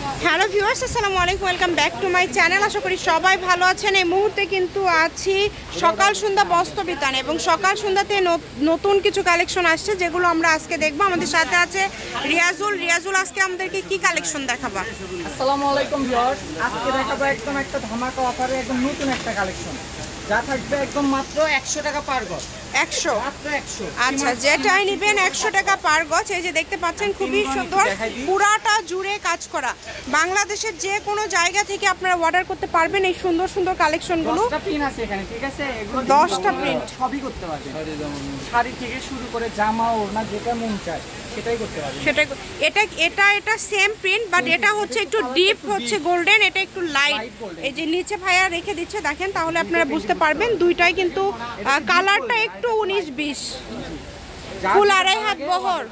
Hello viewers, আসসালামু আলাইকুম, welcome back to my channel. আশা করি সবাই ভালো আছেন। এই মুহূর্তে কিন্তু আছি সকাল সন্ধ্যা বস্ত্র বিতান এবং সকাল সন্ধ্যাতে নতুন কিছু কালেকশন আসছে যেগুলো আমরা আজকে দেখবো। আমাদের সাথে আছে রিয়াজুল। আজকে আমাদেরকে কি কালেকশন দেখাবা? আসসালামু আলাইকুম ভিউয়ার্স, আজকে দেখাবো একদম একটা ধামাকা অফারে একদম নতুন একটা কালেকশন যা থাকবে একদম মাত্র 100 টাকা পার গজ। 100 মাত্র 100। আচ্ছা, যেটাই নেবেন 100 টাকা পার গজ। এই যে দেখতে পাচ্ছেন খুবই সুন্দর, পুরাটা জুড়ে কাজ করা। বাংলাদেশের যে কোনো জায়গা থেকে আপনারা অর্ডার করতে পারবেন এই সুন্দর সুন্দর কালেকশনগুলো। 10টা প্রিন্ট আছে এখানে, ঠিক আছে? এগুলো 10টা প্রিন্ট সবই করতে পারবেন। শাড়ি থেকে শুরু করে জামা ওড়না যেটা মন চায় সেটাই করতে পারবেন। সেটাই এটা সেম প্রিন্ট, বাট এটা হচ্ছে একটু ডিপ হচ্ছে গোল্ডেন, এটা একটু লাইট। এই যে নিচে ভাইয়া রেখে দিচ্ছে দেখেন, তাহলে আপনারা বুঝতে পারবেন দুইটাই কিন্তু কালারটা একটু 19-20। ফুল আড়াই হাত বহর,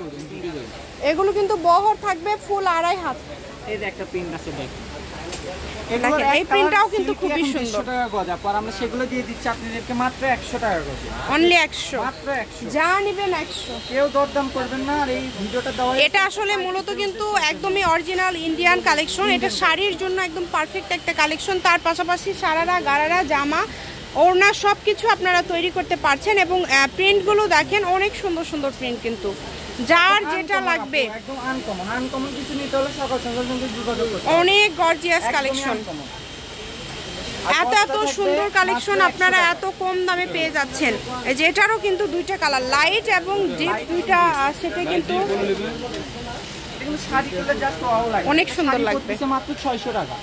এগুলো কিন্তু বহর থাকবে ফুল আড়াই হাত। এই যে একটা প্রিন্ট আছে দেখেন, এই প্রিন্টটাও কিন্তু খুবই সুন্দর। 100 টাকা গজ, আর আমরা সেগুলো দিয়ে দিচ্ছি আপনাদেরকে মাত্র 100 টাকা গজ। অনলি 100, মাত্র 100। যা নেবেন 100, কেউ দরদাম করবেন না। আর এই ভিডিওটা দেওয়া এটা আসলে মূলত কিন্তু একদমই অরিজিনাল ইন্ডিয়ান কালেকশন। এটা শাড়ির জন্য একদম পারফেক্ট একটা কালেকশন। তার পাশাপাশি সারারা গারারা জামা ওড়না সব কিছু আপনারা তৈরি করতে পারছেন। এবং প্রিন্টগুলো দেখেন, অনেক সুন্দর সুন্দর প্রিন্ট, কিন্তু যার যেটা লাগবে একদম আনকমন কিছু নিতে হলে সকাল সকাল কিন্তু যোগাযোগ করতে। অনেক গর্জিয়াস কালেকশন, এত সুন্দর কালেকশন আপনারা এত কম দামে পেয়ে যাচ্ছেন। এই যে এটারও কিন্তু দুইটা কালার, লাইট এবং ডিপ দুইটা, সেটা কিন্তু অনেক সুন্দর লাগবে। মাত্র 600 টাকা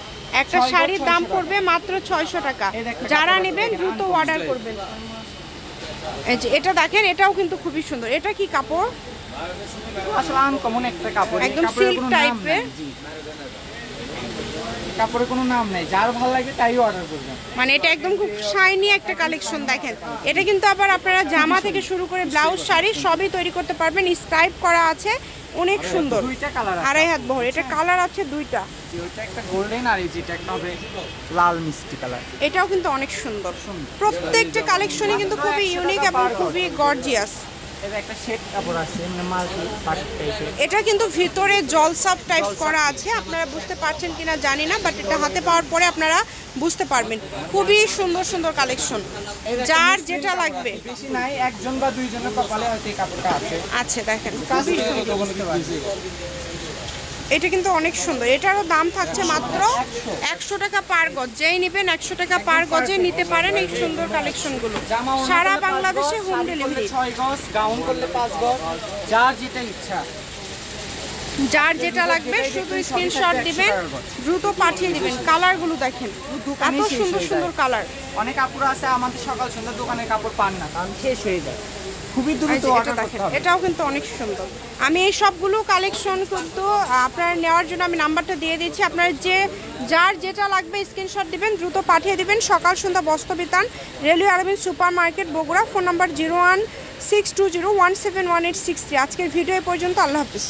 একটা শাড়ির দাম পড়বে মাত্র 600 টাকা। যারা নেবেন দ্রুত অর্ডার করবেন। এই যে এটা দেখেন, এটাও কিন্তু খুবই সুন্দর। এটা কি কাপড়? আসলে আনকমন একটা কাপড়, একদম সিল্ক টাইপের। কাপড়ের কোনো নাম নেই, যার ভালো লাগে তাই অর্ডার করবেন। মানে এটা একদম খুব শাইনি একটা কালেকশন দেখেন। এটা কিন্তু আবার আপনারা জামা থেকে শুরু করে ব্লাউজ শাড়ি সবই তৈরি করতে পারবেন। স্ট্রাইপ করা আছে, অনেক সুন্দর। দুইটা কালার আছে, আড়াই হাত বহর। এটা কালার আছে দুইটা, ওইটা একটা গোল্ডেন আর এই যেটা একটা হবে লাল মিষ্টি কালার। এটাও কিন্তু অনেক সুন্দর। প্রত্যেকটা কালেকশনই কিন্তু খুবই ইউনিক এবং খুবই গর্জিয়াস। এটা একটা সেট কাপড় আছে, মানে মাল্টি পার্ট টাইপের। এটা কিন্তু ভিতরে জলসাপ টাইপ করা আছে, আপনারা বুঝতে পারছেন কিনা জানি না, বাট এটা হাতে পাওয়ার পরে আপনারা বুঝতে পারবেন। খুবই সুন্দর সুন্দর কালেকশন, যার যেটা লাগবে। বেশি নাই, একজন বা দুইজনের কপালে হয়তো এই কাপড়টা আছে। আচ্ছা দেখেন, খুবই সুন্দর। এটা কিন্তু অনেক সুন্দর। এটারও দাম থাকছে মাত্র 100 টাকা পার গজ। যেই নেবেন 100 টাকা পার গজে নিতে পারেন এই সুন্দর কালেকশনগুলো। সারা বাংলাদেশে হোম ডেলিভারি। 6 গজ, গাউন করলে 5 গজ, যার যেটা ইচ্ছা, যার যেটা লাগবে শুধু স্ক্রিনশট দিবেন, দ্রুত পাঠিয়ে দিবেন। কালারগুলো দেখেন, এত সুন্দর সুন্দর কালার। অনেক কাপড় আছে আমাদের সকাল সন্ধ্যা দোকানের কাপড় পান না, কারণ শেষ হয়ে যায়। খুবই দ্রুত অর্ডার করতে হবে। এটাও কিন্তু অনেক সুন্দর। আমি এই সবগুলো কালেকশন কিন্তু আপনারা নেওয়ার জন্য আমি নাম্বারটা দিয়ে দিচ্ছি। আপনারা যার যেটা লাগবে স্ক্রিনশট দিবেন, দ্রুত পাঠিয়ে দিবেন। সকাল সন্ধ্যা বস্ত্র বিতান, রেলওয়ে আরবিন super market, Bogura. Phone number 01620171863। আজকের ভিডিও এ পর্যন্ত। আল্লাহ হাফিজ।